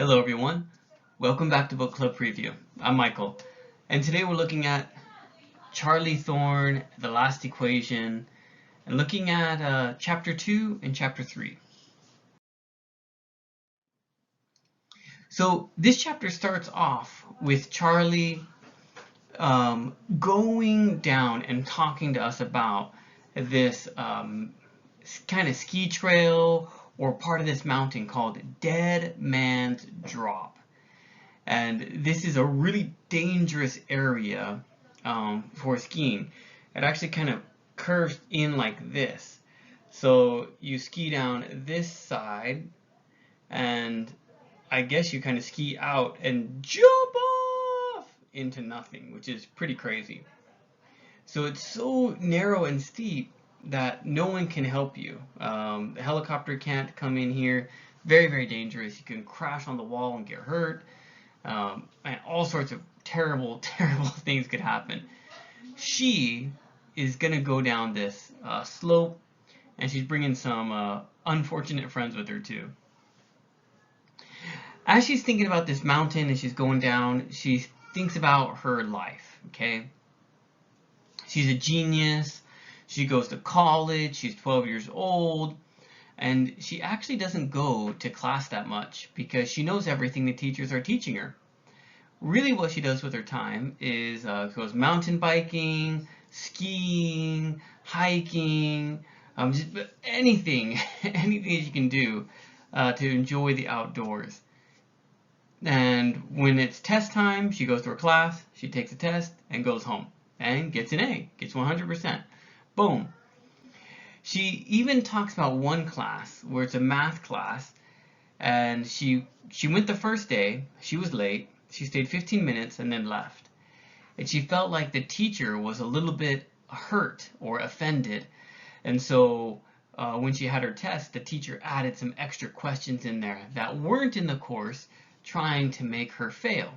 Hello everyone, welcome back to Book Club Preview. I'm Michael, and today we're looking at Charlie Thorne, The Last Equation, and looking at Chapter 2 and Chapter 3. So this chapter starts off with Charlie going down and talking to us about this kind of ski trail or part of this mountain called Dead Man's Drop. And this is a really dangerous area for skiing. It actually kind of curves in like this. So you ski down this side, and I guess you kind of ski out and jump off into nothing, which is pretty crazy. So it's so narrow and steep that no one can help you. The helicopter can't come in here. Very, very dangerous. You can crash on the wall and get hurt. And all sorts of terrible, terrible things could happen. She is going to go down this slope, and she's bringing some unfortunate friends with her too. As she's thinking about this mountain and she's going down, she thinks about her life, okay? She's a genius. She goes to college. She's 12 years old. And she actually doesn't go to class that much because she knows everything the teachers are teaching her. Really what she does with her time is goes mountain biking, skiing, hiking, just anything, anything she can do to enjoy the outdoors. And when it's test time, she goes to her class, she takes a test, and goes home. And gets an A, gets 100%. Boom. She even talks about one class where it's a math class, and she went the first day, she was late, she stayed 15 minutes and then left. And she felt like the teacher was a little bit hurt or offended. And so when she had her test, the teacher added some extra questions in there that weren't in the course, trying to make her fail.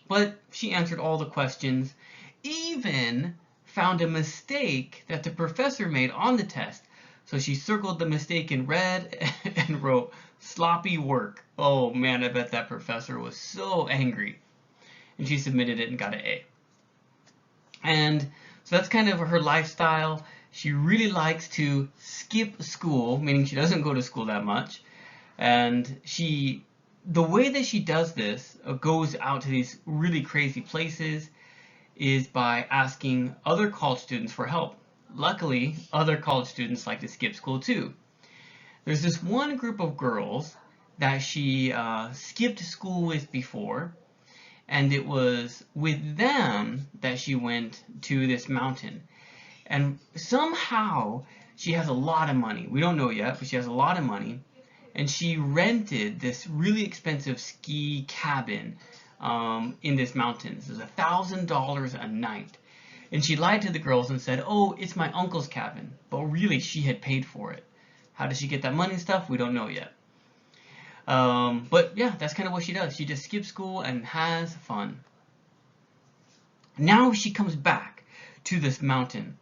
But she answered all the questions, even found a mistake that the professor made on the test. So she circled the mistake in red and wrote sloppy work. Oh man, I bet that professor was so angry. And she submitted it and got an A. And so that's kind of her lifestyle. She really likes to skip school, meaning she doesn't go to school that much. And the way that she does this, goes out to these really crazy places, is by asking other college students for help. Luckily, other college students like to skip school too. There's this one group of girls that she skipped school with before, and it was with them that she went to this mountain. And somehow she has a lot of money. We don't know yet, but she has a lot of money. And she rented this really expensive ski cabin in this mountain. It was $1,000 a night. And she lied to the girls and said, oh, it's my uncle's cabin. But really, she had paid for it. How did she get that money and stuff? We don't know yet. But yeah, that's kind of what she does. She just skips school and has fun. Now she comes back to this mountain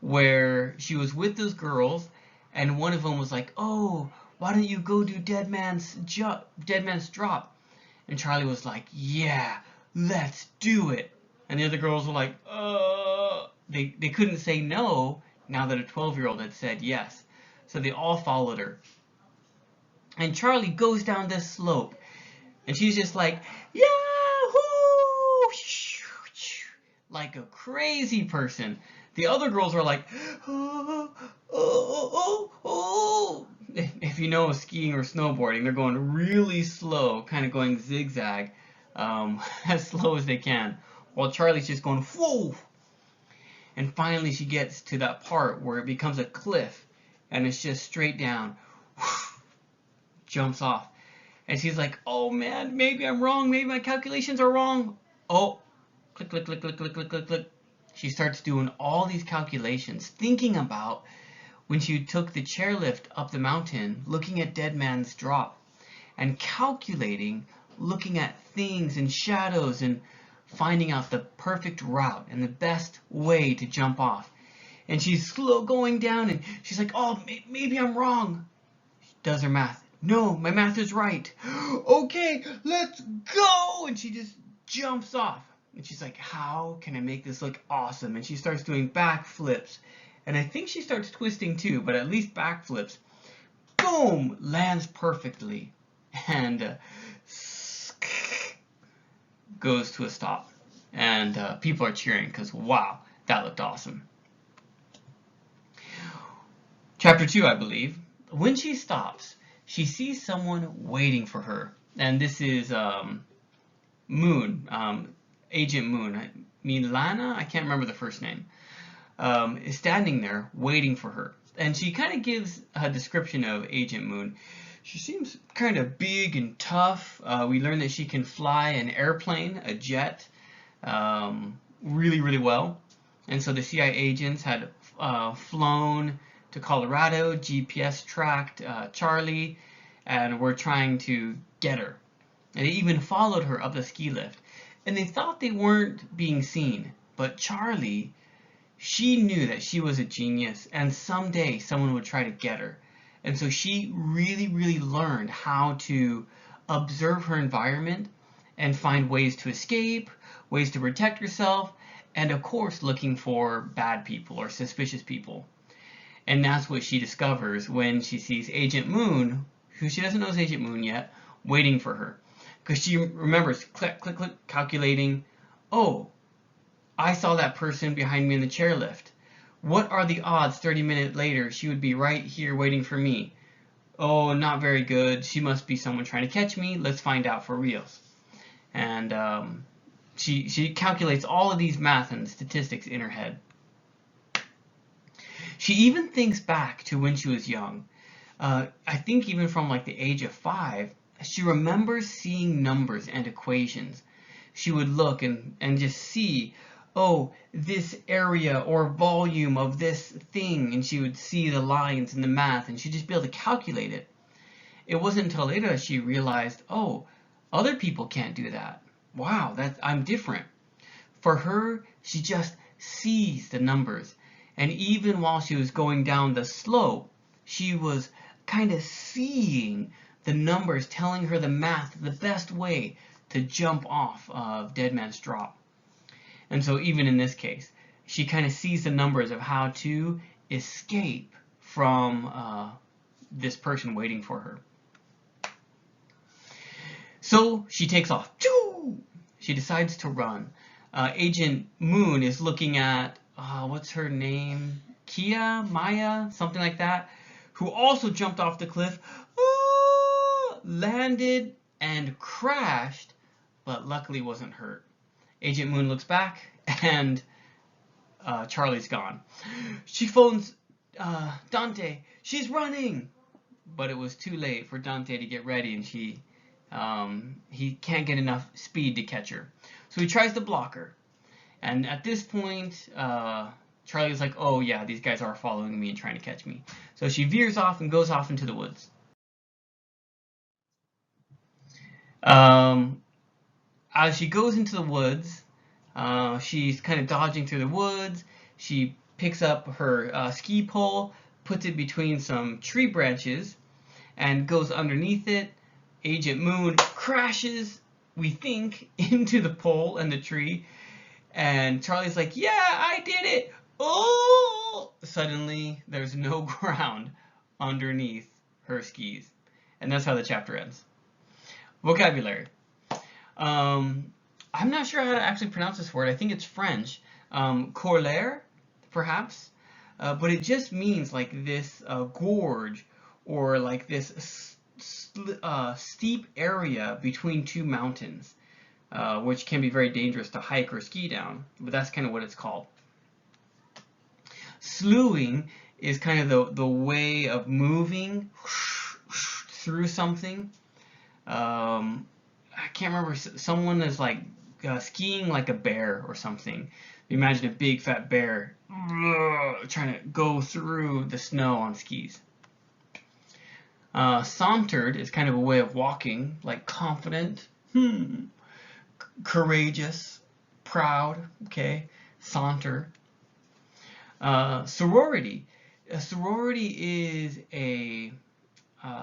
where she was with those girls, and one of them was like, oh, why don't you go do Dead Man's Drop? And Charlie was like, yeah, let's do it. And the other girls were like, they couldn't say no now that a 12-year-old had said yes. So they all followed her. And Charlie goes down this slope, and she's just like, yahoo! Like a crazy person. The other girls are like, oh, oh, oh, oh. If you know skiing or snowboarding, they're going really slow, kind of going zigzag, as slow as they can, while Charlie's just going, whoa! And finally she gets to that part where it becomes a cliff, and it's just straight down, jumps off. And she's like, oh man, maybe I'm wrong, maybe my calculations are wrong. Oh, click, click, click, click, click, click, click, click. She starts doing all these calculations, thinking about when she took the chairlift up the mountain, looking at Dead Man's Drop, and calculating, looking at things and shadows and finding out the perfect route and the best way to jump off. And she's slow going down, and she's like, oh, maybe I'm wrong. She does her math. No, my math is right. Okay, let's go. And she just jumps off. And she's like, how can I make this look awesome? And she starts doing backflips. And I think she starts twisting too, but at least backflips. Boom! Lands perfectly. And goes to a stop. And people are cheering because, wow, that looked awesome. Chapter 2, I believe. When she stops, she sees someone waiting for her. And this is Moon, Agent Moon. Milana, I can't remember the first name, is standing there waiting for her. And she kind of gives a description of Agent Moon. She seems kind of big and tough. We learn that she can fly an airplane, a jet, really, really well. And so the CIA agents had flown to Colorado, GPS tracked Charlie, and were trying to get her. And they even followed her up the ski lift. And they thought they weren't being seen. But Charlie, she knew that she was a genius, and someday someone would try to get her. And so she really, really learned how to observe her environment and find ways to escape, ways to protect herself, and of course looking for bad people or suspicious people. And that's what she discovers when she sees Agent Moon, who she doesn't know is Agent Moon yet, waiting for her. Because she remembers, click, click, click, calculating, oh, I saw that person behind me in the chairlift. What are the odds 30 minutes later she would be right here waiting for me? Oh, not very good. She must be someone trying to catch me. Let's find out for reals. And she calculates all of these math and statistics in her head. She even thinks back to when she was young. I think even from like the age of 5, she remembers seeing numbers and equations. She would look and just see, oh, this area or volume of this thing, and she would see the lines and the math, and she'd just be able to calculate it. It wasn't until later that she realized, oh, other people can't do that. Wow, I'm different. For her, she just sees the numbers. And even while she was going down the slope, she was kind of seeing the numbers telling her the math, the best way to jump off of Dead Man's Drop. And so even in this case, she kind of sees the numbers of how to escape from this person waiting for her. So she takes off. She decides to run. Agent Moon is looking at, what's her name? Maya, something like that, who also jumped off the cliff, landed and crashed, but luckily wasn't hurt. Agent Moon looks back, and Charlie's gone. She phones Dante. She's running! But it was too late for Dante to get ready, and he can't get enough speed to catch her. So he tries to block her. And at this point, Charlie's like, oh yeah, these guys are following me and trying to catch me. So she veers off and goes off into the woods. As she goes into the woods, she's kind of dodging through the woods. She picks up her ski pole, puts it between some tree branches, and goes underneath it. Agent Moon crashes, we think, into the pole and the tree. And Charlie's like, yeah, I did it! Oh! Suddenly, there's no ground underneath her skis. And that's how the chapter ends. Vocabulary. I'm not sure how to actually pronounce this word. I think it's French. Corlaire, perhaps. But it just means like this gorge or like this steep area between two mountains, which can be very dangerous to hike or ski down. But that's kind of what it's called. Slewing is kind of the way of moving through something. I can't remember, someone is like skiing like a bear or something. Imagine a big fat bear trying to go through the snow on skis. Sauntered is kind of a way of walking, like confident, courageous, proud, okay, saunter. Sorority. A sorority is a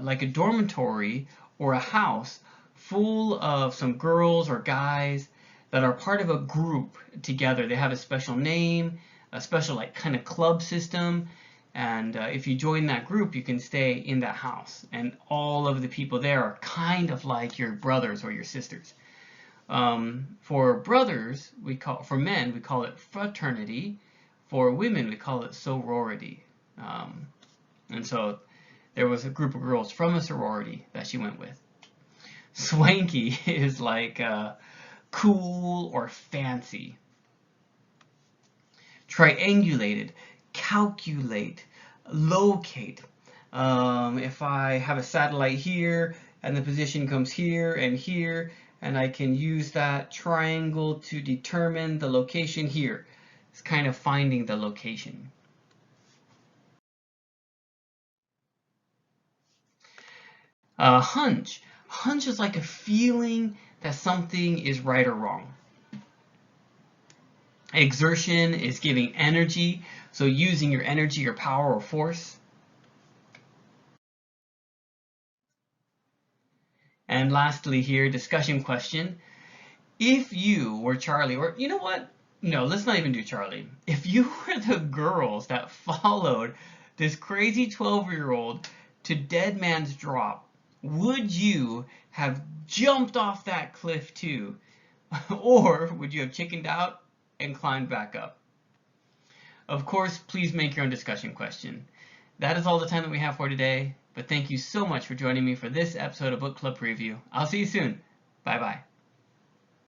like a dormitory or a house full of some girls or guys that are part of a group together. They have a special name, a special like kind of club system, and if you join that group, you can stay in that house, and all of the people there are kind of like your brothers or your sisters. For brothers, for men, we call it fraternity. For women, we call it sorority. And so there was a group of girls from a sorority that she went with. Swanky is like cool or fancy. Triangulated, calculate, locate. If I have a satellite here and the position comes here, and I can use that triangle to determine the location here. It's kind of finding the location. Hunch. Hunch is like a feeling that something is right or wrong. Exertion is giving energy, so using your energy or power or force. And lastly here, discussion question. If you were Charlie, or you know what? No, let's not even do Charlie. If you were the girls that followed this crazy 12-year-old to Dead Man's Drop, would you have jumped off that cliff too? Or would you have chickened out and climbed back up? Of course, please make your own discussion question. That is all the time that we have for today, but thank you so much for joining me for this episode of Book Club Preview. I'll see you soon. Bye-bye.